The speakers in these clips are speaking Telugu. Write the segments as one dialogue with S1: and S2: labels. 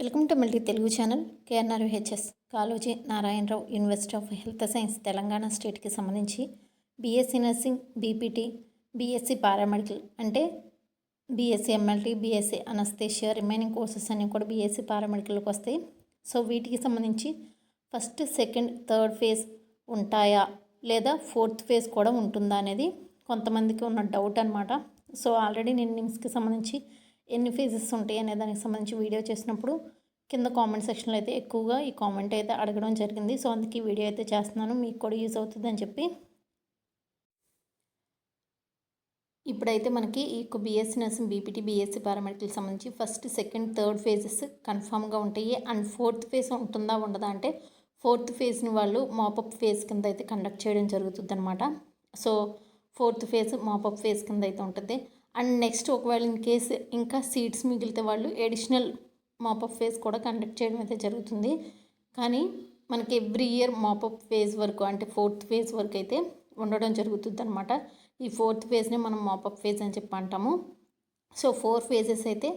S1: Welcome to multi Telugu channel. KNRHS Kaloji Narayanarao university of health science Telangana స్టేట్కి సంబంధించి BSc nursing, BPT, BSc paramedical అంటే BSc MLT, BSc anaesthesia remaining courses అన్నీ కూడా బీఎస్సీ పారామెడికల్కి వస్తాయి. సో వీటికి సంబంధించి ఫస్ట్, సెకండ్, థర్డ్ ఫేజ్ ఉంటాయా లేదా ఫోర్త్ ఫేజ్ కూడా ఉంటుందా అనేది కొంతమందికి ఉన్న డౌట్ అనమాట. సో ఆల్రెడీ నేను నిమ్స్కి సంబంధించి ఎన్ని ఫేజెస్ ఉంటాయి అనే దానికి సంబంధించి వీడియో చేసినప్పుడు కింద కామెంట్ సెక్షన్లో అయితే ఎక్కువగా ఈ కామెంట్ అయితే అడగడం జరిగింది. సో అందుకే వీడియో అయితే చేస్తున్నాను, మీకు కూడా యూజ్ అవుతుందని చెప్పి. ఇప్పుడైతే మనకి ఈ బీఎస్సీ నర్సింగ్, బీపీటీ, బీఎస్సీ పారామెడికల్కి సంబంధించి ఫస్ట్, సెకండ్, థర్డ్ ఫేజెస్ కన్ఫామ్గా ఉంటాయి. అండ్ ఫోర్త్ ఫేజ్ ఉంటుందా ఉండదా అంటే ఫోర్త్ ఫేజ్ని వాళ్ళు మాపప్ ఫేజ్ కింద అయితే కండక్ట్ చేయడం జరుగుతుంది అనమాట. So fourth phase mop up phase కింద అయితే ఉంటుంది. అండ్ నెక్స్ట్ ఒకవేళ ఇన్ కేస్ ఇంకా సీట్స్ మిగిలితే వాళ్ళు ఎడిషనల్ మాపప్ ఫేజ్ కూడా కండక్ట్ చేయడం అయితే జరుగుతుంది. కానీ మనకి ఎవ్రీ ఇయర్ మాపప్ ఫేజ్ వరకు అంటే ఫోర్త్ ఫేజ్ వరకు అయితే ఉండడం జరుగుతుంది అనమాట. ఈ ఫోర్త్ ఫేజ్ని మనం మాపప్ ఫేజ్ అని చెప్పి అంటాము. సో 4 ఫేజెస్ అయితే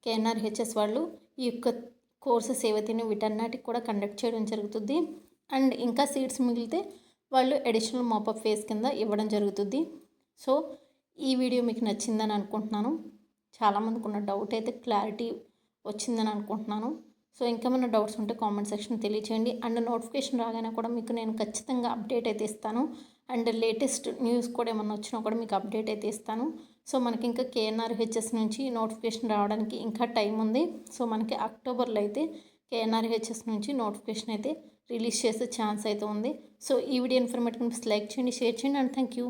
S1: కేఎన్ఆర్హెచ్ఎస్ వాళ్ళు ఈ యొక్క కోర్సెస్ ఏవైతే వీటన్నిటికి కూడా కండక్ట్ చేయడం జరుగుతుంది. అండ్ ఇంకా సీట్స్ మిగిలితే వాళ్ళు అడిషనల్ మాపప్ ఫేజ్ కింద ఇవ్వడం జరుగుతుంది. సో ఈ వీడియో మీకు నచ్చిందని అనుకుంటున్నాను. చాలామందికి ఉన్న డౌట్ అయితే క్లారిటీ వచ్చిందని అనుకుంటున్నాను. సో ఇంకేమైనా డౌట్స్ ఉంటే కామెంట్ సెక్షన్ తెలియచేయండి. అండ్ నోటిఫికేషన్ రాగానే కూడా మీకు నేను ఖచ్చితంగా అప్డేట్ అయితే ఇస్తాను. అండ్ లేటెస్ట్ న్యూస్ కూడా ఏమన్నా వచ్చినా కూడా మీకు అప్డేట్ అయితే ఇస్తాను. సో మనకి ఇంకా కేఎన్ఆర్హెచ్ఎస్ నుంచి నోటిఫికేషన్ రావడానికి ఇంకా టైం ఉంది. సో మనకి అక్టోబర్లో అయితే కేఎన్ఆర్హెచ్ఎస్ నుంచి నోటిఫికేషన్ అయితే రిలీజ్ చేసే ఛాన్స్ అయితే ఉంది. సో ఈ వీడియో ఇన్ఫర్మేటివ్ లైక్ చేయండి, షేర్ చేయండి అండ్ థ్యాంక్ యూ.